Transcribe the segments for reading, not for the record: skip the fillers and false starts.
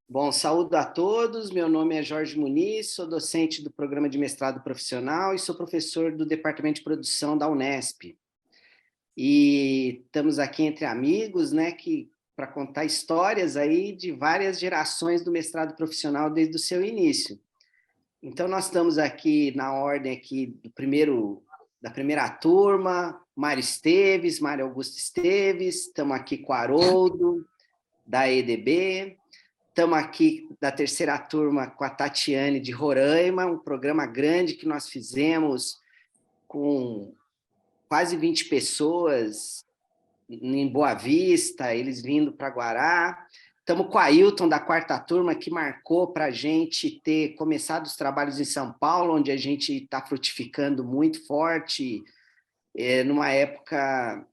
Bom, saúdo a todos. Meu nome é Jorge Muniz, sou docente do Programa de Mestrado Profissional e sou professor do Departamento de Produção da Unesp. E estamos aqui entre amigos, né, para contar histórias aí de várias gerações do mestrado profissional desde o seu início. Então, nós estamos aqui na ordem aqui da primeira turma, Mário Esteves, Mário Augusto Esteves, estamos aqui com o Haroldo, da EDB. Estamos aqui da terceira turma com a Tatiane de Roraima, um programa grande que nós fizemos com quase 20 pessoas em Boa Vista, eles vindo para Guará. Estamos com a Ailton da quarta turma, que marcou para a gente ter começado os trabalhos em São Paulo, onde a gente está frutificando muito forte, numa época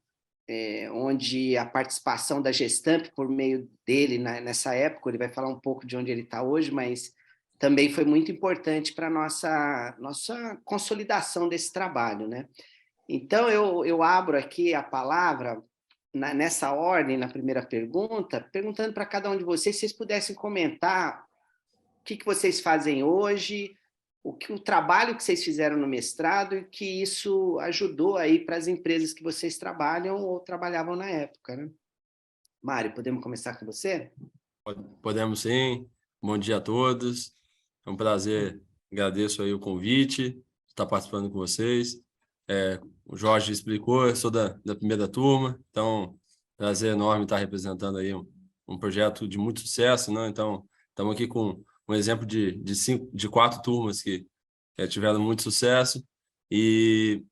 onde a participação da Gestamp, por meio dele, nessa época, ele vai falar um pouco de onde ele está hoje, mas também foi muito importante para a nossa consolidação desse trabalho, né? Então, eu abro aqui a palavra, nessa ordem, na primeira pergunta, perguntando para cada um de vocês, se vocês pudessem comentar o que vocês fazem hoje, o trabalho que vocês fizeram no mestrado e que isso ajudou aí para as empresas que vocês trabalham ou trabalhavam na época, né? Mário, podemos começar com você? Podemos sim. Bom dia a todos. É um prazer, agradeço aí o convite, estar participando com vocês. O Jorge explicou, eu sou da primeira turma, então prazer enorme estar representando aí um projeto de muito sucesso, né? Então, estamos aqui com um exemplo de 4 turmas que tiveram muito sucesso. E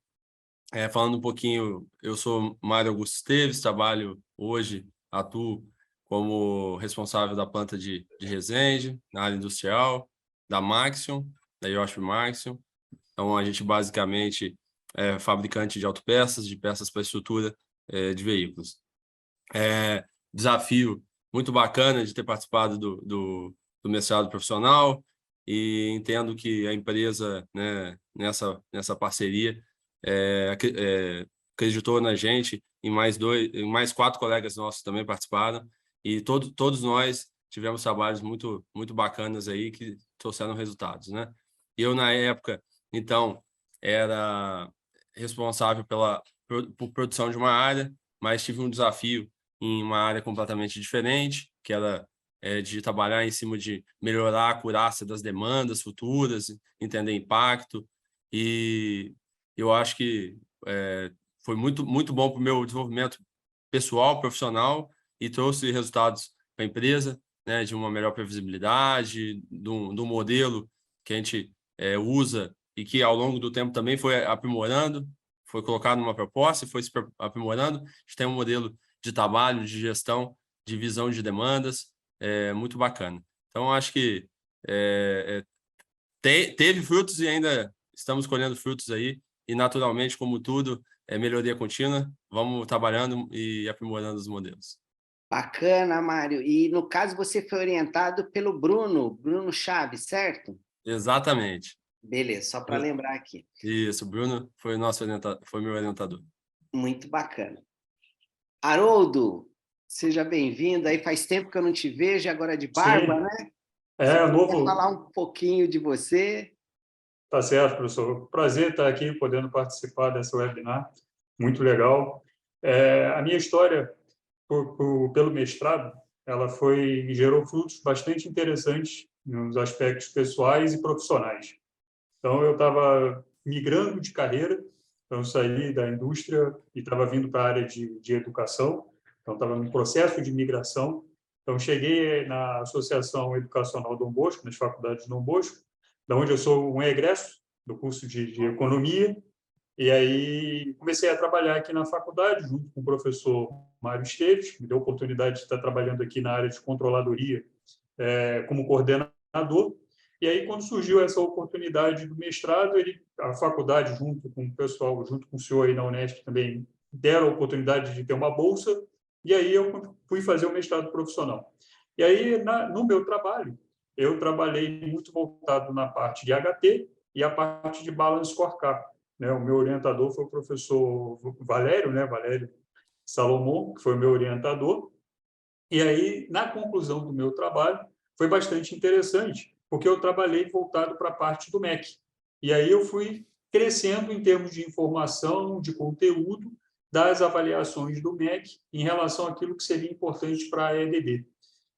falando um pouquinho, eu sou Mário Augusto Esteves, trabalho hoje, atuo como responsável da planta de Resende, na área industrial, da Maxion, da Yoshi Maxion. Então, a gente basicamente é fabricante de autopeças, de peças para estrutura de veículos. Desafio muito bacana de ter participado do mestrado profissional e entendo que a empresa, né, nessa parceria, acreditou na gente e mais 4 colegas nossos também participaram e todos nós tivemos trabalhos muito bacanas aí que trouxeram resultados, né? Eu, na época, então, era responsável por produção de uma área, mas tive um desafio em uma área completamente diferente, que era de trabalhar em cima de melhorar a acurácia das demandas futuras, entender impacto, e eu acho que foi muito bom para o meu desenvolvimento pessoal, profissional, e trouxe resultados para a empresa, né, de uma melhor previsibilidade, de um modelo que a gente usa e que ao longo do tempo também foi aprimorando, foi colocado numa proposta e foi se aprimorando. A gente tem um modelo de trabalho, de gestão, de visão de demandas, muito bacana. Então, acho que teve frutos e ainda estamos colhendo frutos aí, e naturalmente, como tudo, é melhoria contínua, vamos trabalhando e aprimorando os modelos. Bacana, Mário. E, no caso, você foi orientado pelo Bruno Chaves, certo? Exatamente. Beleza, só para lembrar aqui. Isso, o Bruno foi foi meu orientador. Muito bacana. Haroldo, seja bem-vindo. Aí faz tempo que eu não te vejo, agora de barba, Sim, né? Se puder novo. falar um pouquinho de você. Tá certo, professor. Prazer estar aqui podendo participar dessa webinar, muito legal. A minha história pelo mestrado, ela gerou frutos bastante interessantes nos aspectos pessoais e profissionais. Então, eu estava migrando de carreira, então eu saí da indústria e estava vindo para a área de educação, então estava no processo de migração. Então, cheguei na Associação Educacional Dom Bosco, nas faculdades Dom Bosco, da onde eu sou um egresso do curso de Economia, e aí comecei a trabalhar aqui na faculdade, junto com o professor Mário Esteves, que me deu a oportunidade de estar trabalhando aqui na área de controladoria como coordenador. E aí, quando surgiu essa oportunidade do mestrado, a faculdade, junto com o pessoal, junto com o senhor aí na Unesp, também deram a oportunidade de ter uma bolsa, e aí eu fui fazer o mestrado profissional. E aí, no meu trabalho, eu trabalhei muito voltado na parte de HT e a parte de Balance Scorecard, né? O meu orientador foi o professor Valério, né? Valério Salomão, que foi o meu orientador. E aí, na conclusão do meu trabalho, foi bastante interessante, porque eu trabalhei voltado para a parte do MEC. E aí eu fui crescendo em termos de informação, de conteúdo, das avaliações do MEC em relação àquilo que seria importante para a EDB.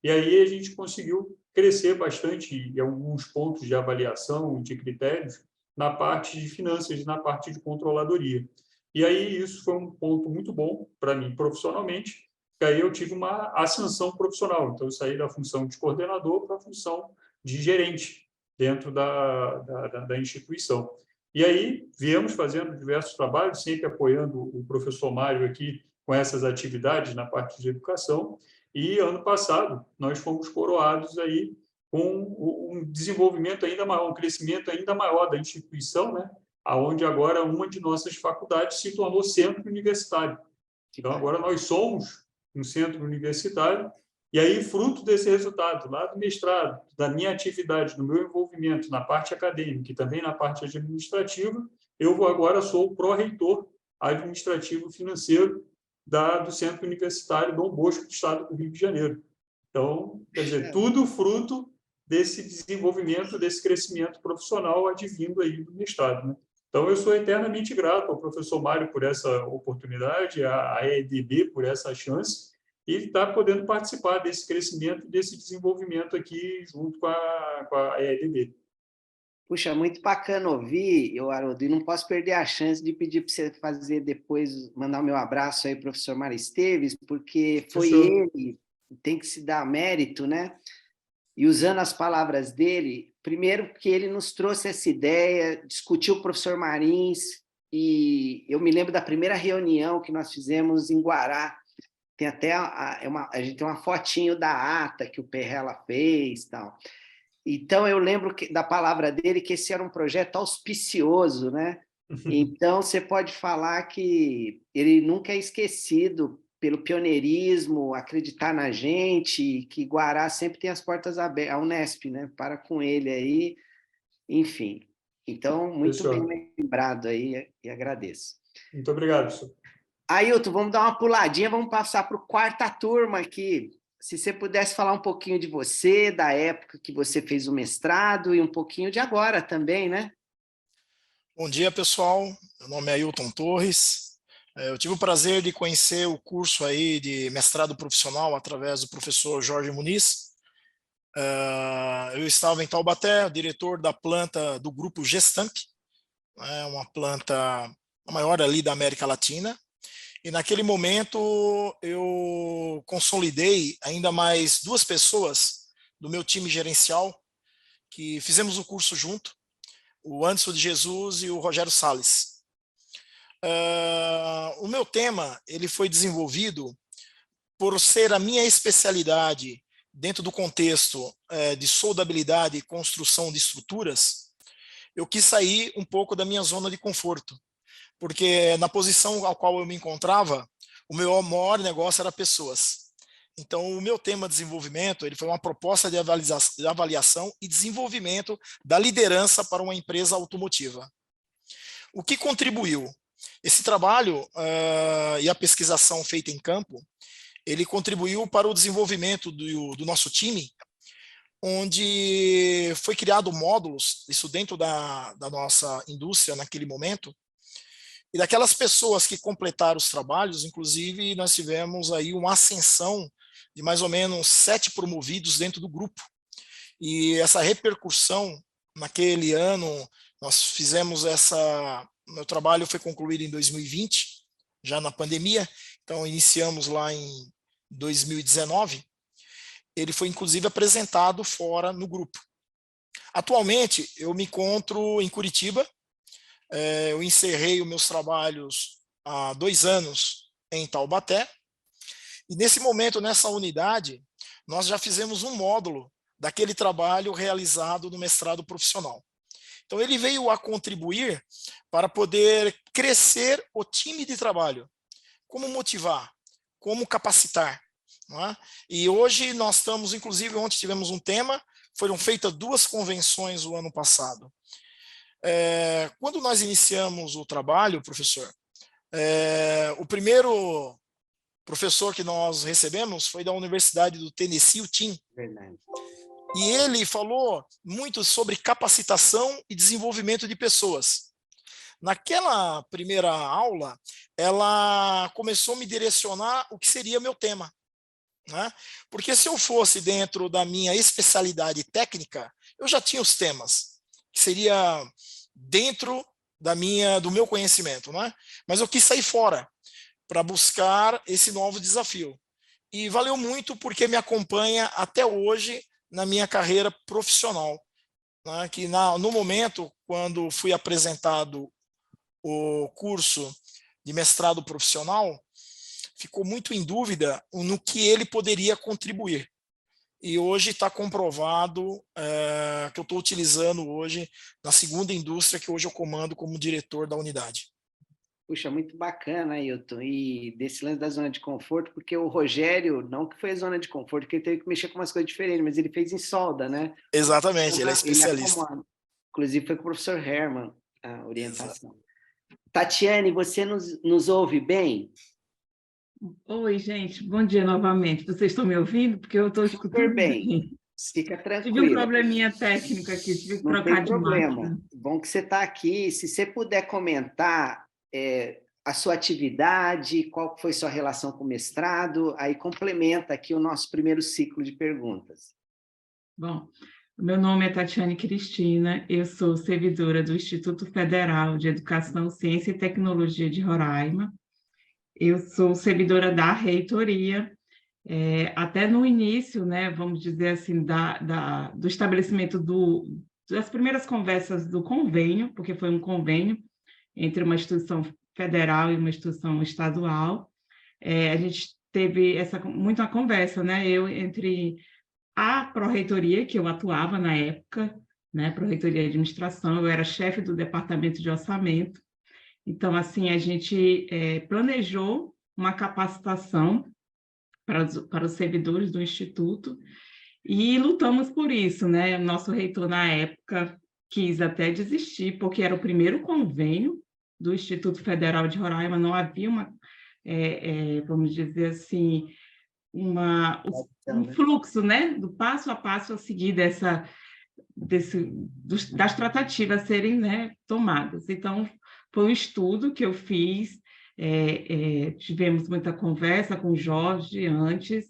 E aí a gente conseguiu crescer bastante em alguns pontos de avaliação, de critérios, na parte de finanças e na parte de controladoria. E aí isso foi um ponto muito bom para mim profissionalmente, porque aí eu tive uma ascensão profissional. Então, eu saí da função de coordenador para a função de gerente dentro da instituição. E aí viemos fazendo diversos trabalhos, sempre apoiando o professor Mário aqui com essas atividades na parte de educação. E ano passado nós fomos coroados aí com um desenvolvimento ainda maior, um crescimento ainda maior da instituição, né? Aonde agora uma de nossas faculdades se tornou centro universitário. Então agora nós somos um centro universitário. E aí, fruto desse resultado, lá do mestrado, da minha atividade, do meu envolvimento na parte acadêmica e também na parte administrativa, eu agora sou o pró-reitor administrativo financeiro do Centro Universitário Dom Bosco, do Estado do Rio de Janeiro. Então, quer dizer, tudo fruto desse desenvolvimento, desse crescimento profissional advindo aí do mestrado, né? Então, eu sou eternamente grato ao professor Mário por essa oportunidade, à EDB por essa chance, e está podendo participar desse crescimento, desse desenvolvimento aqui junto com a EDB. Puxa, muito bacana ouvir, Haroldo, e não posso perder a chance de pedir para você fazer depois, mandar o meu abraço aí, professor Mário Esteves, porque foi ele, tem que se dar mérito, né? E usando as palavras dele, primeiro porque ele nos trouxe essa ideia, discutiu com o professor Marins, e eu me lembro da primeira reunião que nós fizemos em Guará. Tem até a gente tem uma fotinho da ata que o Perrella fez, tal. Então eu lembro da palavra dele que esse era um projeto auspicioso, né? Então você pode falar que ele nunca é esquecido pelo pioneirismo, acreditar na gente, que Guará sempre tem as portas abertas, a Unesp, né? Para com ele aí, enfim. Então, muito bem lembrado aí, e agradeço. Muito obrigado, professor. Ailton, vamos dar uma puladinha, vamos passar para a quarta turma aqui. Se você pudesse falar um pouquinho de você, da época que você fez o mestrado e um pouquinho de agora também, né? Bom dia, pessoal. Meu nome é Ailton Torres. Eu tive o prazer de conhecer o curso aí de mestrado profissional através do professor Jorge Muniz. Eu estava em Taubaté, diretor da planta do grupo Gestamp, uma planta a maior ali da América Latina. E naquele momento eu consolidei ainda mais 2 pessoas do meu time gerencial que fizemos o curso junto, o Anderson de Jesus e o Rogério Salles. O meu tema ele foi desenvolvido por ser a minha especialidade dentro do contexto de soldabilidade e construção de estruturas. Eu quis sair um pouco da minha zona de conforto, porque na posição ao qual eu me encontrava, o meu maior negócio era pessoas. Então, o meu tema de desenvolvimento ele foi uma proposta de avaliação e desenvolvimento da liderança para uma empresa automotiva. O que contribuiu? Esse trabalho e a pesquisação feita em campo, ele contribuiu para o desenvolvimento do nosso time, onde foi criado módulos, isso dentro da nossa indústria naquele momento, e daquelas pessoas que completaram os trabalhos, inclusive, nós tivemos aí uma ascensão de mais ou menos 7 promovidos dentro do grupo. E essa repercussão, naquele ano, nós fizemos meu trabalho foi concluído em 2020, já na pandemia, então iniciamos lá em 2019. Ele foi, inclusive, apresentado fora no grupo. Atualmente, eu me encontro em Curitiba. Eu encerrei os meus trabalhos há 2 anos em Taubaté. E nesse momento, nessa unidade, nós já fizemos um módulo daquele trabalho realizado no mestrado profissional. Então, ele veio a contribuir para poder crescer o time de trabalho. Como motivar? Como capacitar? Não é? E hoje nós estamos, inclusive, ontem tivemos um tema, foram feitas 2 convenções o ano passado. Quando nós iniciamos o trabalho, professor, o primeiro professor que nós recebemos foi da Universidade do Tennessee, o Tim. Verdade. e ele falou muito sobre capacitação e desenvolvimento de pessoas. Naquela primeira aula, ela começou a me direcionar o que seria meu tema, né? Porque se eu fosse dentro da minha especialidade técnica, eu já tinha os temas, que seria dentro do meu conhecimento, né? Mas eu quis sair fora para buscar esse novo desafio. E valeu muito porque me acompanha até hoje na minha carreira profissional, né? Que no momento, quando fui apresentado o curso de mestrado profissional, ficou muito em dúvida no que ele poderia contribuir. E hoje está comprovado que eu estou utilizando hoje na segunda indústria que hoje eu comando como diretor da unidade. Puxa, muito bacana, Ailton, e desse lance da zona de conforto, porque o Rogério, não que foi a zona de conforto, que ele teve que mexer com umas coisas diferentes, mas ele fez em solda, né? Exatamente, ele é Ele especialista. acomoda. Inclusive foi com o professor Herman a orientação. Tatiane, você nos ouve bem? Oi, gente, bom dia novamente. Vocês estão me ouvindo? Porque eu estou Super escutando bem, bem. fica Tive um tranquila. probleminha técnico aqui, tive que Não tem trocar de problema. máquina. Bom que você está aqui. Se você puder comentar a sua atividade, qual foi sua relação com o mestrado, aí complementa aqui o nosso primeiro ciclo de perguntas. Bom, meu nome é Tatiane Cristina, eu sou servidora do Instituto Federal de Educação, Ciência e Tecnologia de Roraima. Eu sou servidora da reitoria, até no início, né, vamos dizer assim, do estabelecimento das primeiras conversas do convênio, porque foi um convênio entre uma instituição federal e uma instituição estadual. A gente teve muita conversa, né, entre a pró-reitoria, que eu atuava na época, né, pró-reitoria de administração, eu era chefe do departamento de orçamento. Então, assim, a gente planejou uma capacitação para os servidores do Instituto e lutamos por isso, né? O nosso reitor, na época, quis até desistir, porque era o primeiro convênio do Instituto Federal de Roraima, não havia vamos dizer assim, um fluxo, né? Do passo a passo a seguir das tratativas serem, né, tomadas. Então, foi um estudo que eu fiz, tivemos muita conversa com o Jorge antes,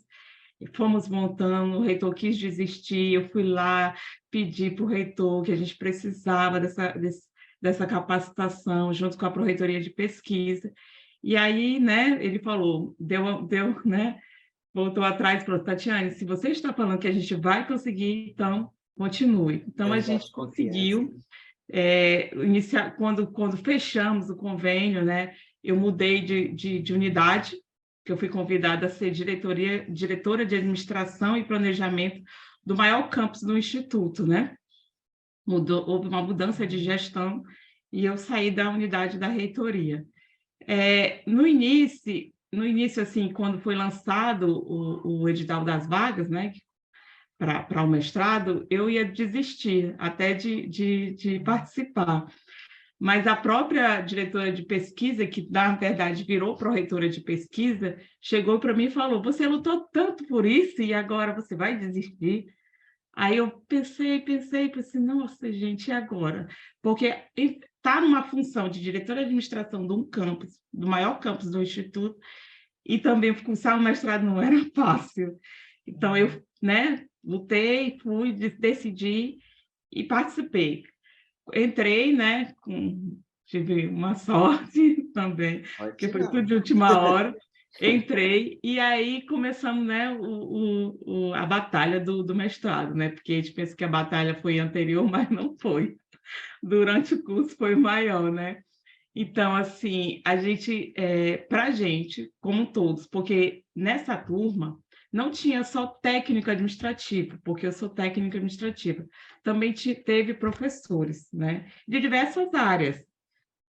fomos montando, o reitor quis desistir, eu fui lá pedir para o reitor que a gente precisava dessa capacitação, junto com a Pró-Reitoria de Pesquisa, e aí, né, ele falou, né, voltou atrás e falou, Tatiane, se você está falando que a gente vai conseguir, então continue. Então, a gente conseguiu iniciar, quando fechamos o convênio, né, eu mudei de unidade, que eu fui convidada a ser diretora de administração e planejamento do maior campus do Instituto, né? Houve uma mudança de gestão e eu saí da unidade da reitoria. No início, assim, quando foi lançado o edital das vagas, né, para o mestrado, eu ia desistir até de participar. Mas a própria diretora de pesquisa, que na verdade virou pró-reitora de pesquisa, chegou para mim e falou, você lutou tanto por isso e agora você vai desistir? Aí eu pensei, nossa, gente, e agora? Porque está numa função de diretora de administração de um campus, do maior campus do Instituto, e também cursar o mestrado não era fácil. Então, eu, né, lutei, decidi e participei. Entrei, né, tive uma sorte também, porque foi tudo de última hora, entrei, e aí começamos, né, a batalha do mestrado, né, porque a gente pensa que a batalha foi anterior, mas não foi. Durante o curso foi maior, né? Então, assim, para a gente, como todos, porque nessa turma não tinha só técnico administrativo, porque eu sou técnica administrativa, também teve professores, né, de diversas áreas.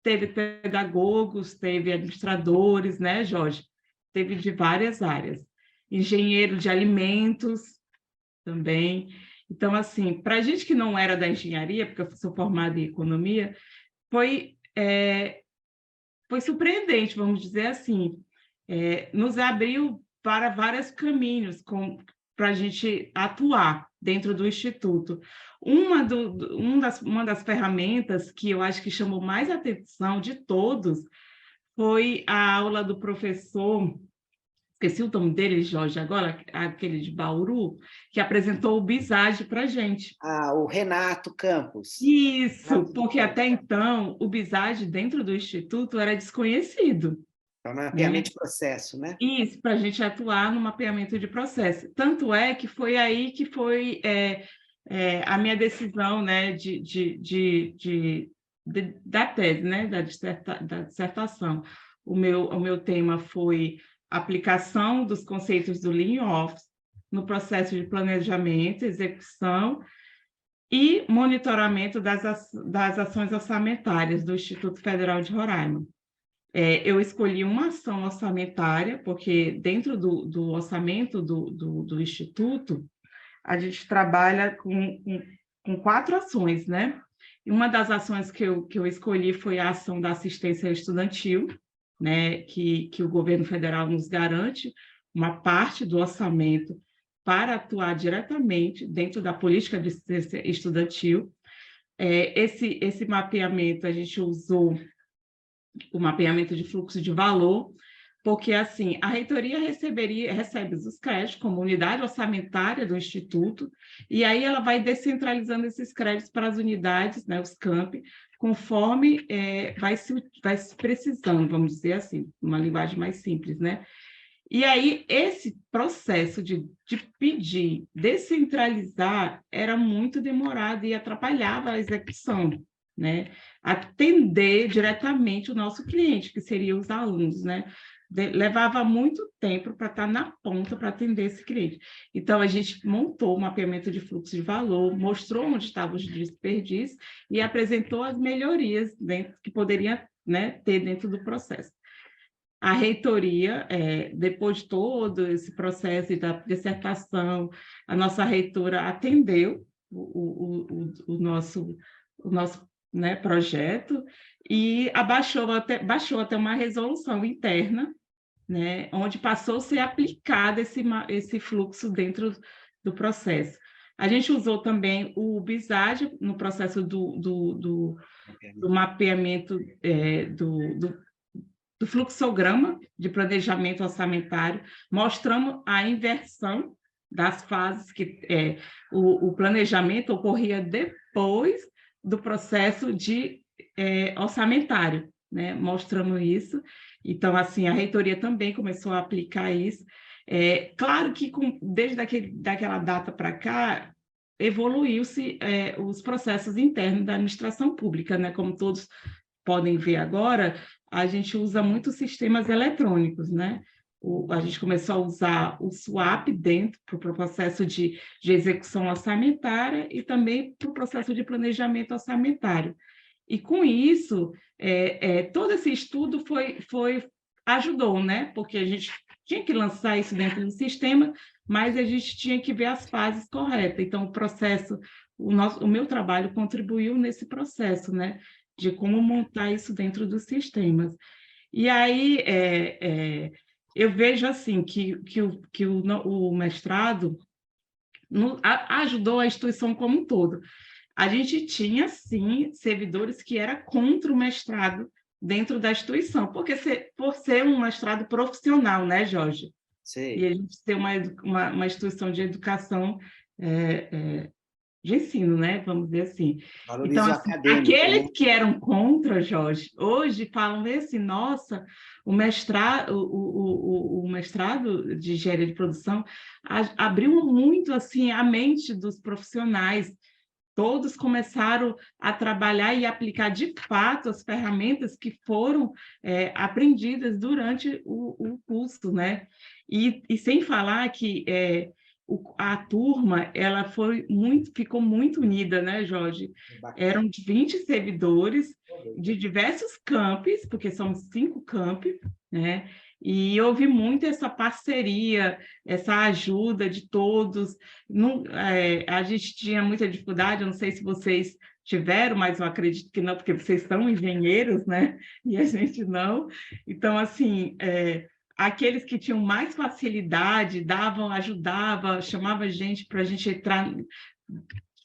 Teve pedagogos, teve administradores, né, Jorge? Teve de várias áreas. Engenheiro de alimentos também. Então, assim, para a gente que não era da engenharia, porque eu sou formada em economia, foi surpreendente, vamos dizer assim. Nos abriu para vários caminhos para a gente atuar. dentro do Instituto. Uma das ferramentas que eu acho que chamou mais atenção de todos foi a aula do professor, esqueci o nome dele, Jorge, agora, aquele de Bauru, que apresentou o BISAGE para a gente. O Renato Campos. Isso, porque até então o BISAGE dentro do Instituto era desconhecido. É um mapeamento de processo, né? Isso, para a gente atuar no mapeamento de processo. Tanto é que foi aí que foi a minha decisão, né, da tese, né, da dissertação. O meu tema foi aplicação dos conceitos do Lean Office no processo de planejamento, execução e monitoramento das ações orçamentárias do Instituto Federal de Roraima. Eu escolhi uma ação orçamentária, porque dentro do orçamento do Instituto, a gente trabalha com 4 ações, né? E uma das ações que eu escolhi foi a ação da assistência estudantil, né? Que o governo federal nos garante uma parte do orçamento para atuar diretamente dentro da política de assistência estudantil. Esse mapeamento, a gente usou o mapeamento de fluxo de valor, porque, assim, a reitoria recebe os créditos como unidade orçamentária do Instituto, e aí ela vai descentralizando esses créditos para as unidades, né, os campi, conforme vai se precisando, vamos dizer assim, uma linguagem mais simples, né? E aí, esse processo de pedir, descentralizar, era muito demorado e atrapalhava a execução, né? Atender diretamente o nosso cliente, que seriam os alunos, né? Levava muito tempo para estar na ponta para atender esse cliente. Então, a gente montou o mapeamento de fluxo de valor, mostrou onde estavam os desperdícios e apresentou as melhorias que poderia, né, ter dentro do processo. A reitoria, depois de todo esse processo da dissertação, a nossa reitora atendeu o nosso né, projeto e baixou até uma resolução interna, né, onde passou a ser aplicado esse fluxo dentro do processo. A gente usou também o BISAGE no processo do mapeamento do fluxograma de planejamento orçamentário, mostramos a inversão das fases, que o planejamento ocorria depois do processo de orçamentário, né? Mostramos isso. Então, assim, a reitoria também começou a aplicar isso. Claro que desde daquela data para cá, evoluiu-se os processos internos da administração pública, né? Como todos podem ver agora, a gente usa muito sistemas eletrônicos, né? A gente começou a usar o SWAP dentro para o processo de execução orçamentária e também para o processo de planejamento orçamentário. E, com isso, todo esse estudo ajudou, né? Porque a gente tinha que lançar isso dentro do sistema, mas a gente tinha que ver as fases corretas. Então, o meu trabalho contribuiu nesse processo, né? De como montar isso dentro dos sistemas. E aí, eu vejo assim que o mestrado ajudou a instituição como um todo. A gente tinha, sim, servidores que eram contra o mestrado dentro da instituição, por ser um mestrado profissional, né, Jorge? Sim. E a gente ter uma instituição de educação de ensino, né? Vamos dizer assim. Valoriza então, o acadêmico, aqueles né? que eram contra, Jorge, hoje falam assim, nossa, o mestrado de engenharia de produção abriu muito assim a mente dos profissionais. Todos começaram a trabalhar e aplicar de fato as ferramentas que foram aprendidas durante o curso, né? E sem falar que a turma ficou muito unida, né, Jorge? Eram 20 servidores de diversos campos, porque são 5 campos, né? E houve muito essa parceria, essa ajuda de todos. A gente tinha muita dificuldade, eu não sei se vocês tiveram, mas eu acredito que não, porque vocês são engenheiros, né? E a gente não. Então, assim, aqueles que tinham mais facilidade ajudavam, chamava a gente para a gente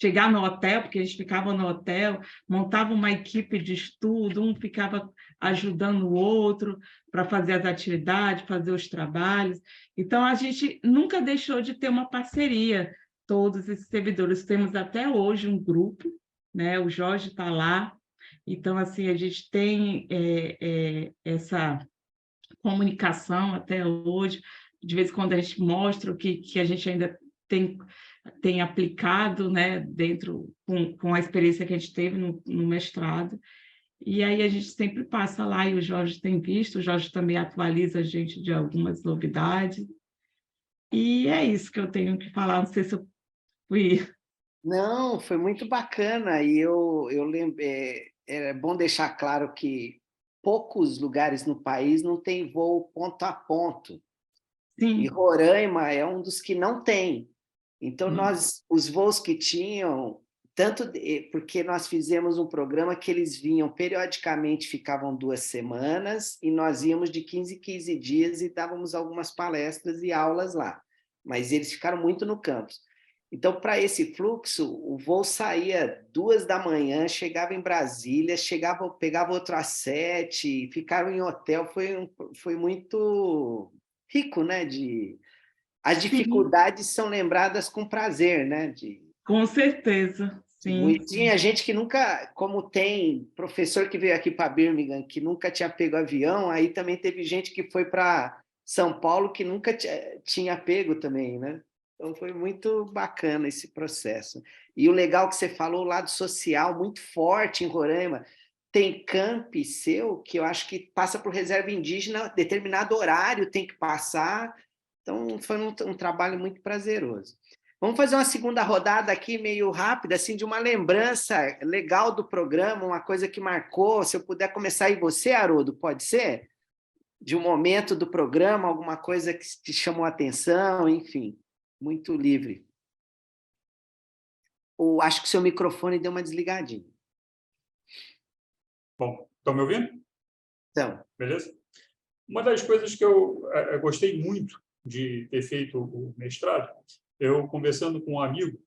chegar no hotel, porque a gente ficava no hotel, montava uma equipe de estudo, um ficava ajudando o outro para fazer as atividades, fazer os trabalhos. Então, a gente nunca deixou de ter uma parceria, todos esses servidores. Temos até hoje um grupo, né? O Jorge está lá. Então, assim, a gente tem essa comunicação até hoje. De vez em quando a gente mostra o que a gente ainda tem aplicado, né, dentro com a experiência que a gente teve no mestrado, e aí a gente sempre passa lá e o Jorge tem visto, o Jorge também atualiza a gente de algumas novidades, e é isso que eu tenho que falar, não sei se eu fui... Não, foi muito bacana, e eu lembro, é bom deixar claro que poucos lugares no país não tem voo ponto a ponto, Sim. E Roraima é um dos que não tem. Então, os voos que tinham, porque nós fizemos um programa que eles vinham periodicamente, ficavam 2 semanas, e nós íamos de 15 em 15 dias e dávamos algumas palestras e aulas lá. Mas eles ficaram muito no campus. Então, para esse fluxo, o voo saía 2 da manhã, chegava em Brasília, pegava outro às 7, ficaram em hotel, foi muito rico, né? As dificuldades são lembradas com prazer, né? Com certeza, sim. Tinha gente que nunca, como tem professor que veio aqui para Birmingham, que nunca tinha pego avião, aí também teve gente que foi para São Paulo que nunca tinha pego também, né? Então foi muito bacana esse processo. E o legal que você falou, o lado social muito forte em Roraima, tem campi seu que eu acho que passa por reserva indígena, determinado horário tem que passar. Então, foi um trabalho muito prazeroso. Vamos fazer uma segunda rodada aqui, meio rápida, assim, de uma lembrança legal do programa, uma coisa que marcou. Se eu puder começar aí você, Haroldo, pode ser? De um momento do programa, alguma coisa que te chamou a atenção, enfim, muito livre. Ou acho que seu microfone deu uma desligadinha. Bom, estão me ouvindo? Então. Beleza? Uma das coisas que eu gostei muito de ter feito o mestrado, eu conversando com um amigo,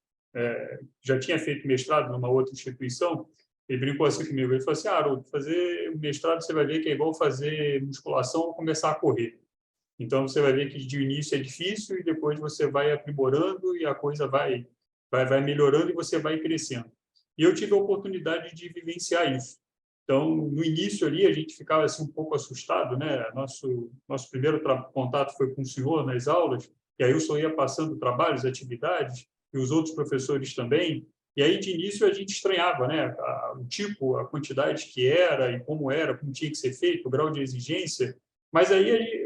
já tinha feito mestrado numa outra instituição, ele brincou assim comigo, ele falou assim, Haroldo, fazer o mestrado você vai ver que é igual fazer musculação ou começar a correr. Então, você vai ver que de início é difícil e depois você vai aprimorando e a coisa vai melhorando e você vai crescendo. E eu tive a oportunidade de vivenciar isso. Então, no início ali, a gente ficava assim, um pouco assustado, né? Nosso primeiro contato foi com o senhor nas aulas, e aí o senhor ia passando trabalhos, atividades, e os outros professores também. E aí, de início, a gente estranhava, né? O tipo, a quantidade que era e como tinha que ser feito, o grau de exigência. Mas aí,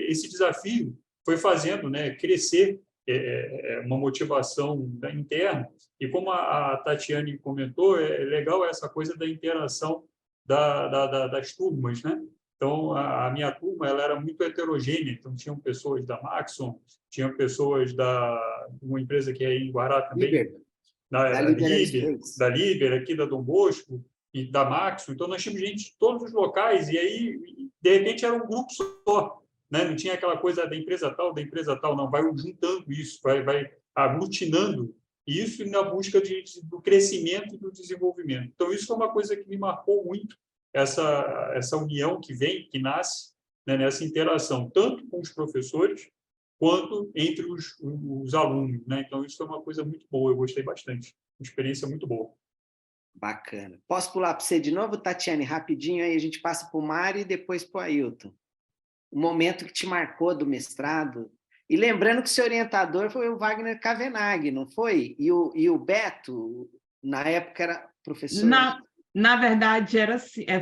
esse desafio foi fazendo, né, crescer uma motivação interna. E como a Tatiane comentou, é legal essa coisa da interação das turmas, né? Então, a minha turma ela era muito heterogênea. Então, tinham pessoas da Maxon, tinham pessoas de uma empresa que é em Guará também, da Liber, aqui da Dom Bosco, e da Maxon. Então, nós tínhamos gente de todos os locais, e aí, de repente, era um grupo só. Né? Não tinha aquela coisa da empresa tal, não. Vai juntando isso, vai aglutinando isso na busca do crescimento e do desenvolvimento. Então, isso foi uma coisa que me marcou muito, essa união que nasce, né, nessa interação, tanto com os professores, quanto entre os alunos. Né? Então, isso foi uma coisa muito boa, eu gostei bastante. Uma experiência muito boa. Bacana. Posso pular para você de novo, Tatiane, rapidinho, aí a gente passa para o Mário e depois para o Ailton. O momento que te marcou do mestrado. E lembrando que seu orientador foi o Wagner Kavenag, não foi? E o Beto, na época, era professor... Na verdade,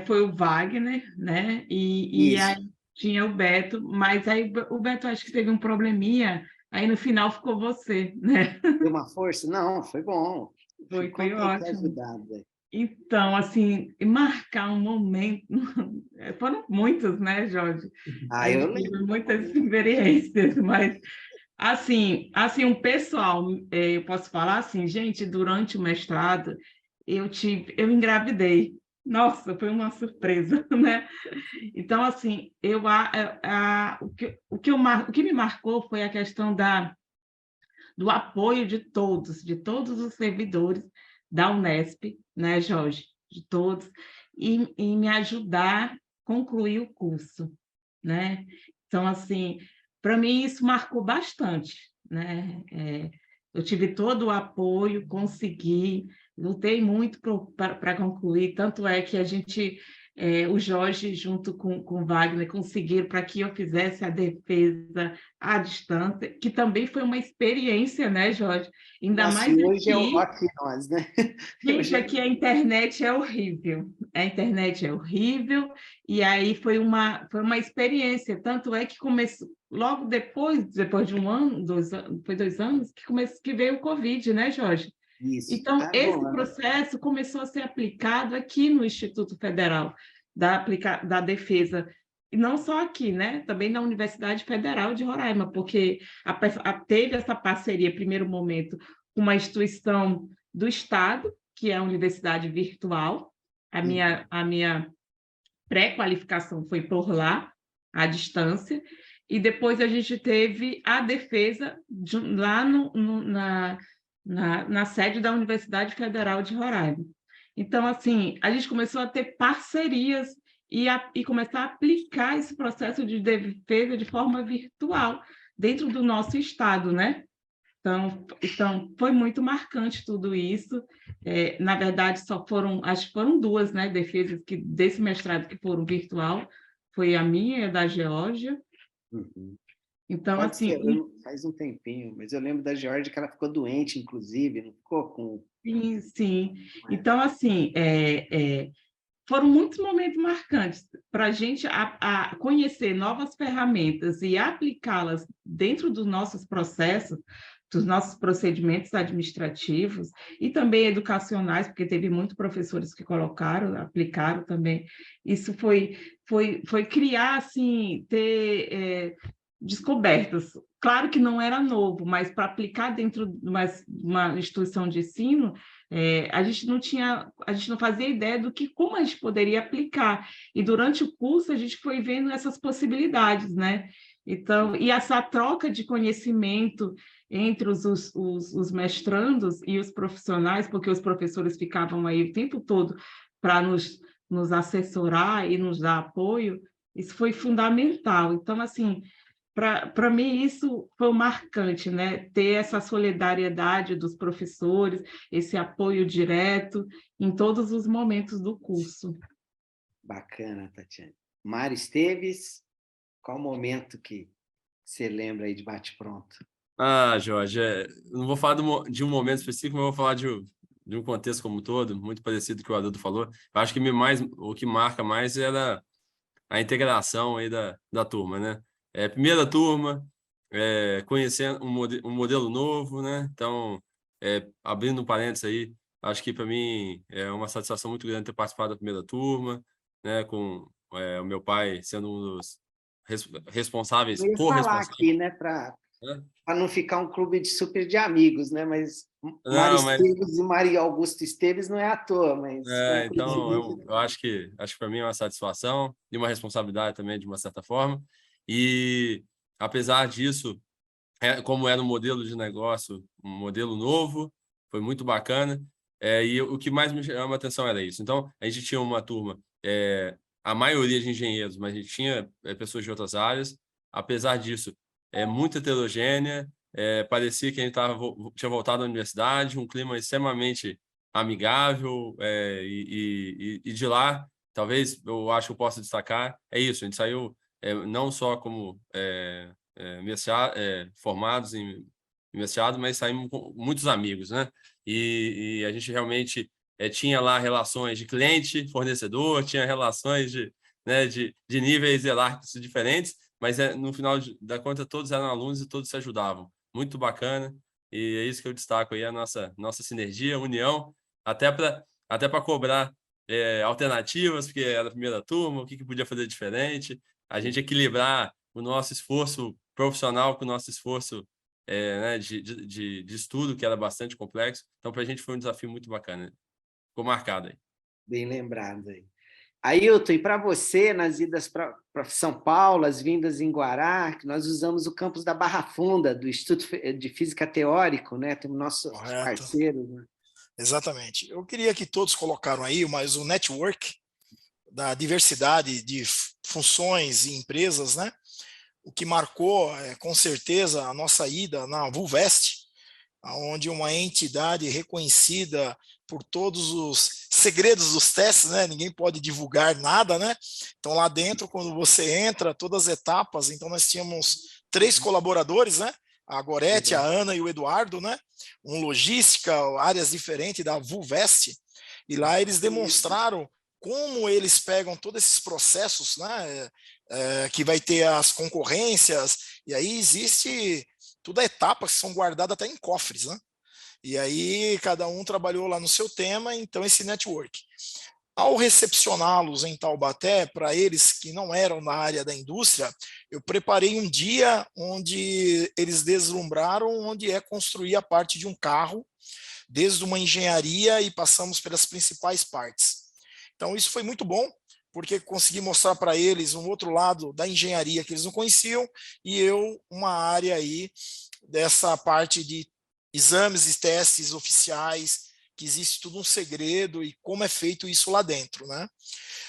foi o Wagner, né? E aí tinha o Beto, mas aí o Beto acho que teve um probleminha, aí no final ficou você, né? Deu uma força? Não, foi bom. Foi ótimo. Ajudado. Então, assim, marcar um momento... Foram muitos, né, Jorge? Eu lembro. Muitas experiências, mas... Assim, um pessoal, eu posso falar assim, gente, durante o mestrado, eu engravidei, Nossa, foi uma surpresa, né? Então, assim, o que me marcou foi a questão do apoio de todos os servidores da Unesp, né, Jorge? De todos, e me ajudar a concluir o curso, né? Então, assim, para mim isso marcou bastante, né? Eu tive todo o apoio, consegui, lutei muito para concluir, tanto é que o Jorge, junto com o Wagner, conseguiram para que eu fizesse a defesa à distância, que também foi uma experiência, né, Jorge? Ainda Nossa, mais e hoje é aqui. aqui nós, né? Gente, Hoje aqui a internet é horrível. A internet é horrível, e aí foi uma experiência. Tanto é que começou, logo depois de um ano, foi 2 anos, que veio o Covid, né, Jorge? isso. Então, Ah, esse bom, processo começou a ser aplicado aqui no Instituto Federal da Defesa, e não só aqui, né? Também na Universidade Federal de Roraima, porque teve essa parceria, primeiro momento, com uma instituição do Estado, que é a Universidade Virtual. A minha pré-qualificação foi por lá, à distância, e depois a gente teve a defesa lá na sede da Universidade Federal de Roraima. Então, assim, a gente começou a ter parcerias e começar a aplicar esse processo de defesa de forma virtual dentro do nosso estado, né? Então, foi muito marcante tudo isso. Na verdade, acho que foram 2, né, defesas desse mestrado que foram virtual, foi a minha e a da Geórgia. uhum. Então, Pode ser, assim, faz um tempinho, mas eu lembro da Georgia que ela ficou doente, inclusive, não ficou com... sim, sim. Então, assim, foram muitos momentos marcantes para a gente a conhecer novas ferramentas e aplicá-las dentro dos nossos processos, dos nossos procedimentos administrativos e também educacionais, porque teve muitos professores que aplicaram também. Isso foi criar, assim, ter descobertas. Claro que não era novo, mas para aplicar dentro de uma instituição de ensino, a gente não fazia ideia como a gente poderia aplicar. E durante o curso a gente foi vendo essas possibilidades, né? Então, e essa troca de conhecimento entre os mestrandos e os profissionais, porque os professores ficavam aí o tempo todo para nos assessorar e nos dar apoio, isso foi fundamental. Então, assim, para mim, isso foi marcante, né? Ter essa solidariedade dos professores, esse apoio direto em todos os momentos do curso. Bacana, Tatiana. Mário Esteves, qual momento que você lembra aí de bate-pronto? Jorge, eu não vou falar de um momento específico, mas vou falar de um contexto como um todo, muito parecido com o que o Adolfo falou. Eu acho que o que marca mais era a integração aí da turma, né? Primeira turma, conhecendo um modelo novo, né? Então, abrindo um parênteses aí, acho que para mim é uma satisfação muito grande ter participado da primeira turma, né? Com o meu pai sendo um dos responsáveis, Eu ia falar corresponsáveis, aqui, né, para né? não ficar um clube de super de amigos, né? Mas Mário Não, mas Esteves e Maria Augusto Esteves não é à toa, mas como então presidente... eu acho que para mim é uma satisfação e uma responsabilidade também de uma certa forma. E apesar disso, como era um modelo de negócio, um modelo novo, foi muito bacana. E o que mais me chama a atenção era isso. Então, a gente tinha uma turma, a maioria de engenheiros, mas a gente tinha pessoas de outras áreas. Apesar disso, muito heterogênea, parecia que a gente tinha voltado à universidade, um clima extremamente amigável, e de lá, talvez, eu acho que eu possa destacar, é isso, a gente saiu não só como formados em mestrado, mas saímos com muitos amigos, né? E a gente realmente tinha lá relações de cliente, fornecedor, tinha relações de níveis hierárquicos diferentes, mas no final da conta todos eram alunos e todos se ajudavam. Muito bacana, e é isso que eu destaco aí, a nossa sinergia, união, até para cobrar alternativas, porque era a primeira turma, o que podia fazer diferente, a gente equilibrar o nosso esforço profissional com o nosso esforço né, de estudo, que era bastante complexo. Então, para a gente foi um desafio muito bacana. Ficou marcado aí. Bem lembrado aí. Ailton, e para você, nas idas para São Paulo, as vindas em Guará, que nós usamos o campus da Barra Funda, do Instituto de Física Teórico, né? Temos nossos Correto. parceiros. Né? Exatamente. Eu queria que todos colocaram aí, mas o network da diversidade de funções e empresas, né? O que marcou, com certeza, a nossa ida na Vulvest, onde uma entidade reconhecida por todos os segredos dos testes, né? Ninguém pode divulgar nada, né? Então, lá dentro, quando você entra, todas as etapas, então nós tínhamos 3 colaboradores, né? A Gorete, a Ana e o Eduardo, né? Logística, áreas diferentes da Vulvest, e lá eles demonstraram como eles pegam todos esses processos, né? Que vai ter as concorrências, e aí existe toda a etapa que são guardadas até em cofres, né? E aí cada um trabalhou lá no seu tema, então esse network. Ao recepcioná-los em Taubaté, para eles que não eram da área da indústria, eu preparei um dia onde eles deslumbraram onde é construir a parte de um carro, desde uma engenharia e passamos pelas principais partes. Então isso foi muito bom, porque consegui mostrar para eles um outro lado da engenharia que eles não conheciam, e eu uma área aí dessa parte de exames e testes oficiais, que existe tudo um segredo e como é feito isso lá dentro, né?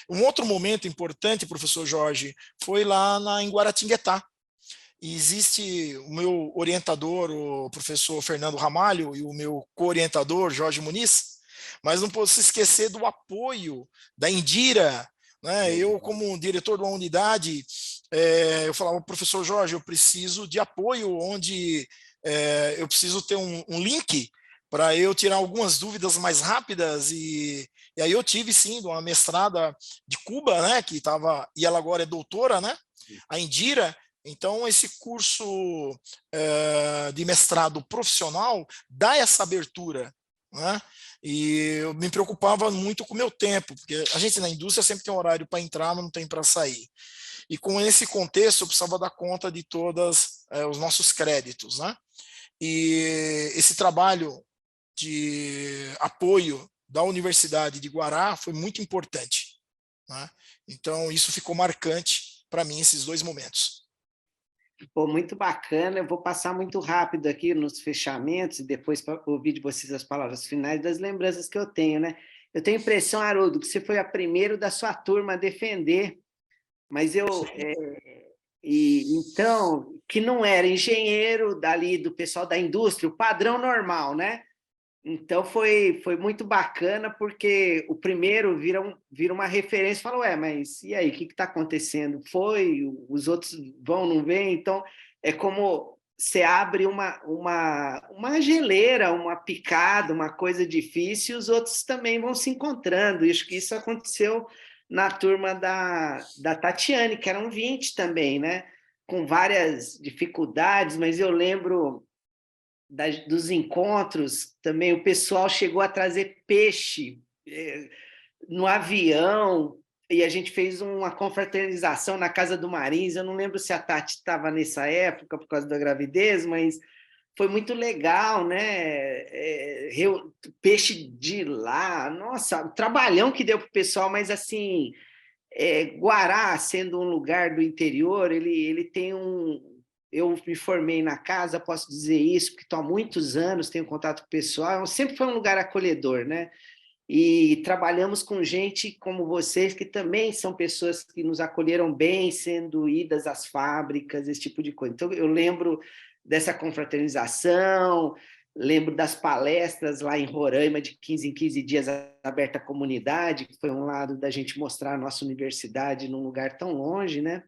Um outro momento importante, professor Jorge, foi lá em Guaratinguetá. E existe o meu orientador, o professor Fernando Ramalho, e o meu co-orientador, Jorge Muniz, mas não posso esquecer do apoio da Indira, né? Eu, como diretor de uma unidade, eu falava, professor Jorge, eu preciso de apoio, onde eu preciso ter um link para eu tirar algumas dúvidas mais rápidas, e aí eu tive, sim, uma mestrada de Cuba, né, que estava, e ela agora é doutora, né, a Indira. Então, esse curso de mestrado profissional dá essa abertura, né? E eu me preocupava muito com o meu tempo, porque a gente na indústria sempre tem um horário para entrar, mas não tem para sair. E com esse contexto, eu precisava dar conta de todos os nossos créditos, né? E esse trabalho de apoio da Universidade de Guará foi muito importante, né? Então, isso ficou marcante para mim, esses 2 momentos. Pô, muito bacana. Eu vou passar muito rápido aqui nos fechamentos e depois para ouvir de vocês as palavras finais das lembranças que eu tenho, né? Eu tenho a impressão, Haroldo, que você foi a primeiro da sua turma a defender, mas então, que não era engenheiro dali do pessoal da indústria, o padrão normal, né? Então foi muito bacana, porque o primeiro vira uma referência e fala, ué, mas e aí, o que está acontecendo? Os outros vão, não vêm? Então, é como você abre uma geleira, uma picada, uma coisa difícil, e os outros também vão se encontrando. E acho que isso aconteceu na turma da Tatiane, que eram 20 também, né? Com várias dificuldades, mas eu lembro dos encontros também, o pessoal chegou a trazer peixe no avião, e a gente fez uma confraternização na Casa do Marins. Eu não lembro se a Tati estava nessa época por causa da gravidez, mas foi muito legal, né? Peixe de lá, nossa, o trabalhão que deu para o pessoal, mas assim, Guará, sendo um lugar do interior, ele tem eu me formei na casa, posso dizer isso, porque estou há muitos anos, tenho contato com o pessoal, sempre foi um lugar acolhedor, né? E trabalhamos com gente como vocês, que também são pessoas que nos acolheram bem, sendo idas às fábricas, esse tipo de coisa. Então, eu lembro dessa confraternização, lembro das palestras lá em Roraima, de 15 em 15 dias, aberta à comunidade, que foi um lado da gente mostrar a nossa universidade num lugar tão longe, né?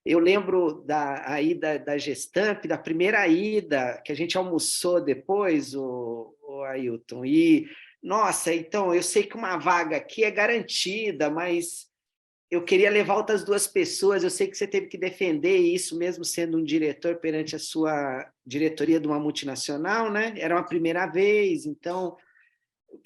Eu lembro da ida da Gestamp, da primeira ida, que a gente almoçou depois, o Ailton, e, nossa, então, eu sei que uma vaga aqui é garantida, mas eu queria levar outras 2 pessoas, eu sei que você teve que defender isso, mesmo sendo um diretor perante a sua diretoria de uma multinacional, né? Era uma primeira vez, então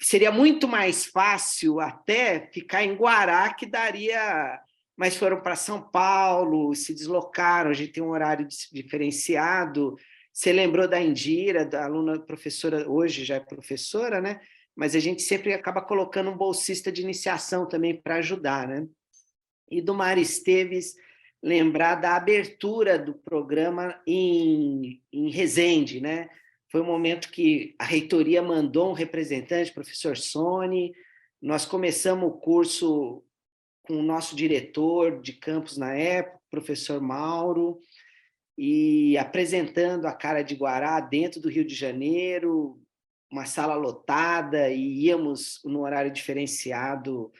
seria muito mais fácil até ficar em Guará, que daria... Mas foram para São Paulo, se deslocaram, a gente tem um horário diferenciado. Você lembrou da Indira, da aluna professora, hoje já é professora, né? mas a gente sempre acaba colocando um bolsista de iniciação também para ajudar, né? E do Mário Esteves, lembrar da abertura do programa em Resende, né? Foi um momento que a reitoria mandou um representante, o professor Sony, nós começamos o curso com o nosso diretor de campus na época, o professor Mauro, e apresentando a cara de Guará dentro do Rio de Janeiro, uma sala lotada, e íamos no horário diferenciado,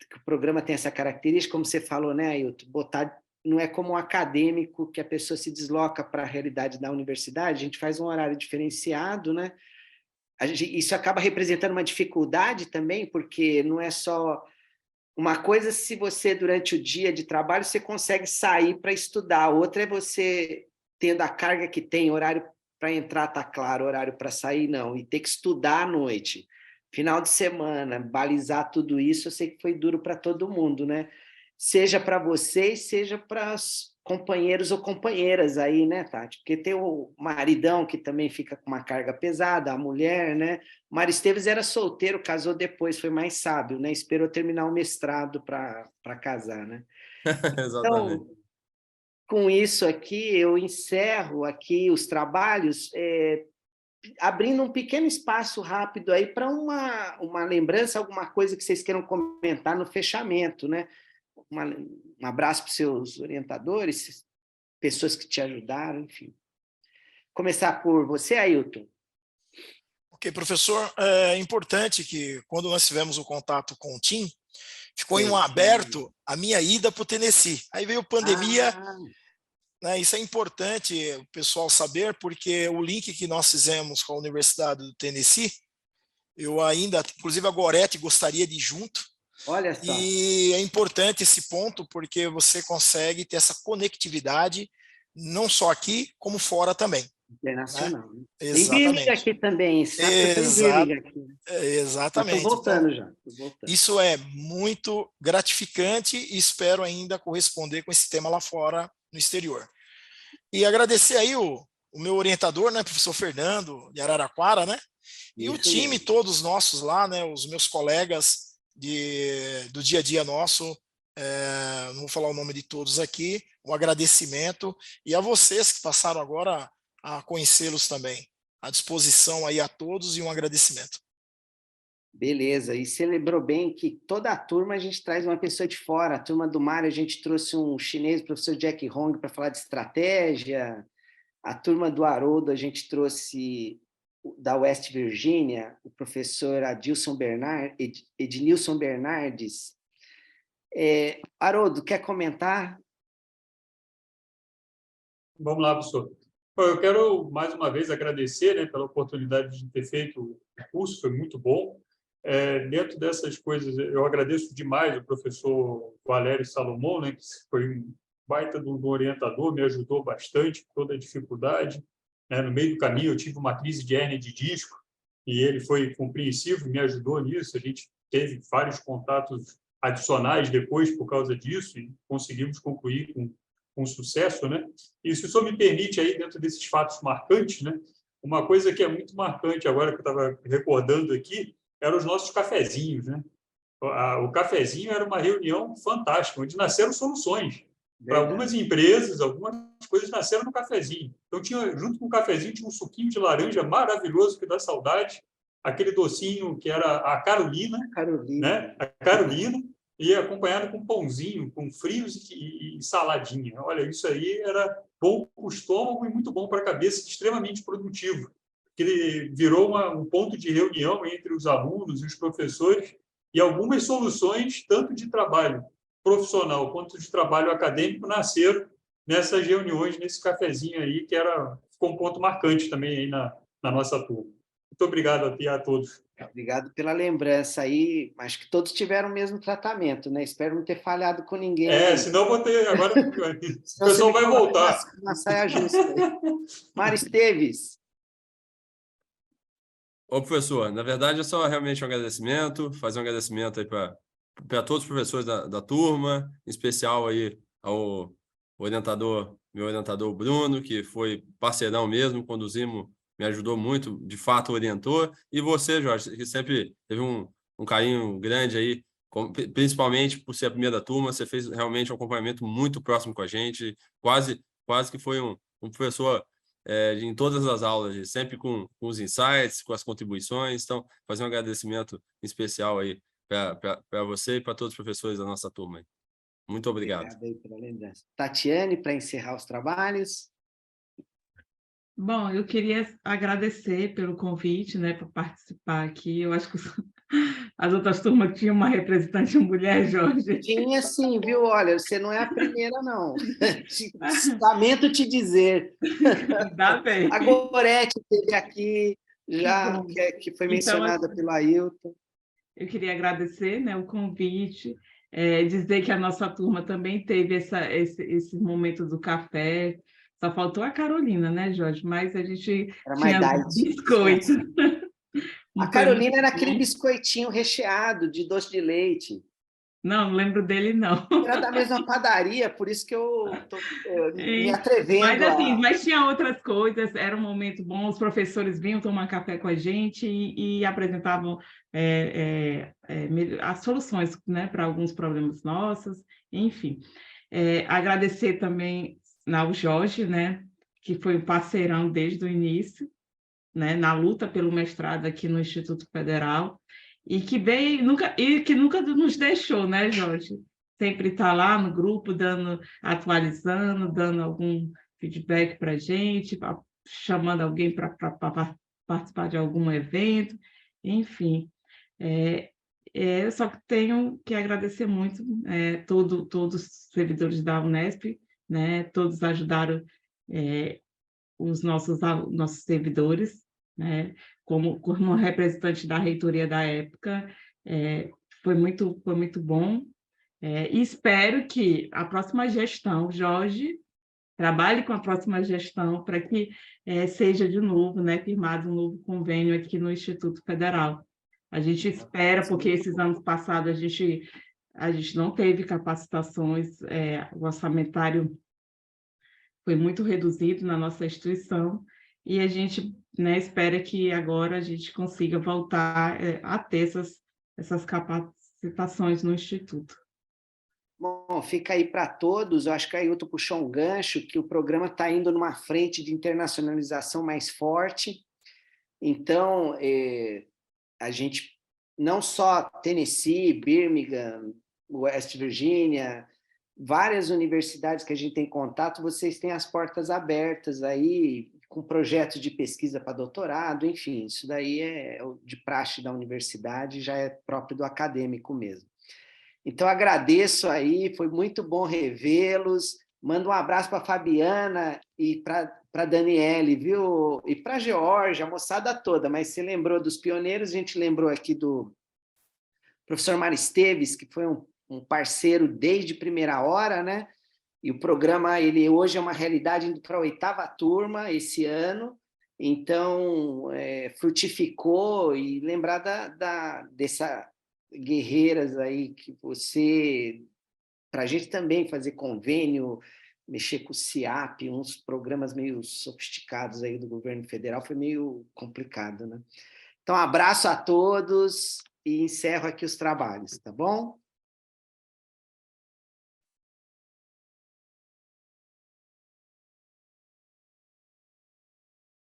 que o programa tem essa característica, como você falou, né, Ailton? Botar, não é como um acadêmico que a pessoa se desloca para a realidade da universidade, a gente faz um horário diferenciado, né? Isso acaba representando uma dificuldade também, porque não é só uma coisa se você, durante o dia de trabalho, você consegue sair para estudar, outra é você, tendo a carga que tem, horário para entrar está claro, horário para sair não, e ter que estudar à noite, final de semana, balizar tudo isso, eu sei que foi duro para todo mundo, né? Seja para vocês, seja para os companheiros ou companheiras aí, né, Tati? Porque tem o maridão que também fica com uma carga pesada, a mulher, né? O Mário Esteves era solteiro, casou depois, foi mais sábio, né? Esperou terminar o mestrado para casar, né? Exatamente. Então, com isso aqui, eu encerro aqui os trabalhos, abrindo um pequeno espaço rápido aí para uma lembrança, alguma coisa que vocês queiram comentar no fechamento, né? Um abraço para os seus orientadores, pessoas que te ajudaram, enfim. Começar por você, Ailton. Ok, professor, é importante que quando nós tivemos o contato com o Tim, ficou em um aberto a minha ida para o Tennessee. Aí veio pandemia, né, isso é importante o pessoal saber, porque o link que nós fizemos com a Universidade do Tennessee, eu ainda, inclusive a Gorete gostaria de ir junto. Olha só. E é importante esse ponto, porque você consegue ter essa conectividade, não só aqui, como fora também. Internacional. Né? Exatamente. Tem aqui também. Exatamente. Estou voltando então, já. Voltando. Isso é muito gratificante e espero ainda corresponder com esse tema lá fora, no exterior. E agradecer aí o meu orientador, né, professor Fernando, de Araraquara, né? E isso o time, mesmo. Todos nossos lá, né, os meus colegas do dia a dia nosso, não vou falar o nome de todos aqui, um agradecimento, e a vocês que passaram agora a conhecê-los também. À disposição aí a todos e um agradecimento. Beleza, e você lembrou bem que toda a turma a gente traz uma pessoa de fora. A turma do Mário a gente trouxe um chinês, o professor Jack Hong, para falar de estratégia. A turma do Haroldo a gente trouxe da West Virginia, o professor Ednilson Bernardes. Haroldo, quer comentar? Vamos lá, professor. Eu quero, mais uma vez, agradecer, né, pela oportunidade de ter feito o curso, foi muito bom. Dentro dessas coisas, eu agradeço demais o professor Valério Salomão, né, que foi um baita do orientador, me ajudou bastante com toda a dificuldade. Né? No meio do caminho, eu tive uma crise de hérnia de disco, e ele foi compreensivo, me ajudou nisso. A gente teve vários contatos adicionais depois por causa disso, e conseguimos concluir com sucesso, né? E se o senhor me permite aí, dentro desses fatos marcantes, né? Uma coisa que é muito marcante agora, que eu estava recordando aqui, eram os nossos cafezinhos, né? O cafezinho era uma reunião fantástica, onde nasceram soluções. Para algumas empresas, algumas coisas nasceram no cafezinho. Então, junto com o cafezinho, tinha um suquinho de laranja maravilhoso, que dá saudade, aquele docinho que era a Carolina, né? A Carolina, e acompanhado com pãozinho, com frios e saladinha. Olha, isso aí era bom para o estômago e muito bom para a cabeça, extremamente produtivo. Ele virou um ponto de reunião entre os alunos e os professores, e algumas soluções, tanto de trabalho profissional quanto de trabalho acadêmico, nasceram nessas reuniões, nesse cafezinho aí, que ficou um ponto marcante também aí na nossa turma. Muito obrigado a todos. Obrigado pela lembrança aí. Acho que todos tiveram o mesmo tratamento, né? Espero não ter falhado com ninguém. Senão vou ter. Agora o pessoal vai voltar. Na saia justa. Mário Esteves. Ô, professor, na verdade é só realmente um agradecimento, fazer um agradecimento aí para todos os professores da turma, em especial aí ao meu orientador Bruno, que foi parceirão mesmo, conduzimos me ajudou muito, de fato orientou, e você, Jorge, que sempre teve um carinho grande aí, principalmente por ser a primeira turma, você fez realmente um acompanhamento muito próximo com a gente, quase que foi um professor em todas as aulas, sempre com os insights, com as contribuições. Então, fazer um agradecimento especial aí para você e para todos os professores da nossa turma. Muito obrigado. Obrigado aí pela lembrança. Tatiane, para encerrar os trabalhos. Bom, eu queria agradecer pelo convite, né, para participar aqui. Eu acho que as outras turmas tinham uma representante mulher, Jorge. Tinha sim, viu? Olha, você não é a primeira, não. Lamento te dizer. Ainda bem. A Gorete esteve aqui, já que foi mencionada Então, pelo Ailton. eu queria agradecer, né, o convite, dizer que a nossa turma também teve esse momento do café. Só faltou a Carolina, né, Jorge? Mas a gente Era tinha mais diet. biscoito. A Carolina era aquele biscoitinho recheado de doce de leite. Não lembro dele, não. Era da mesma padaria, por isso que eu estou me atrevendo mas tinha outras coisas, era um momento bom, os professores vinham tomar café com a gente e apresentavam as soluções, né, para alguns problemas nossos, enfim. Agradecer também ao Jorge, né, que foi um parceirão desde o início, né, na luta pelo mestrado aqui no Instituto Federal, e que nunca nos deixou, né, Jorge? Sempre está lá no grupo, atualizando, dando algum feedback para a gente, chamando alguém para participar de algum evento, enfim. Eu só tenho que agradecer muito todos os servidores da Unesp, né? Todos ajudaram os nossos servidores, né? Como representante da reitoria da época, foi muito bom. E espero que a próxima gestão, Jorge, trabalhe com a próxima gestão para que seja de novo, né, firmado um novo convênio aqui no Instituto Federal. A gente espera, porque esses anos passados a gente não teve capacitações, o orçamentário foi muito reduzido na nossa instituição, e a gente, né, espera que agora a gente consiga voltar a ter essas capacitações no Instituto. Bom, fica aí para todos. Eu acho que a Ailton puxou um gancho, que o programa está indo numa frente de internacionalização mais forte. Então, a gente, não só Tennessee, Birmingham, West Virginia, várias universidades que a gente tem contato, vocês têm as portas abertas aí, com projetos de pesquisa para doutorado, enfim, isso daí é de praxe da universidade, já é próprio do acadêmico mesmo. Então, agradeço aí, foi muito bom revê-los. Mando um abraço para a Fabiana e para a Daniele, viu? E para a Georgia, a moçada toda. Mas você lembrou dos pioneiros, a gente lembrou aqui do professor Mário Esteves, que foi um parceiro desde primeira hora, né? E o programa, ele hoje é uma realidade indo para a 8ª turma esse ano. Então, frutificou, e lembrar dessa guerreiras aí que você, para a gente também fazer convênio, mexer com o CIAP, uns programas meio sofisticados aí do governo federal, foi meio complicado, né? Então, abraço a todos e encerro aqui os trabalhos, tá bom?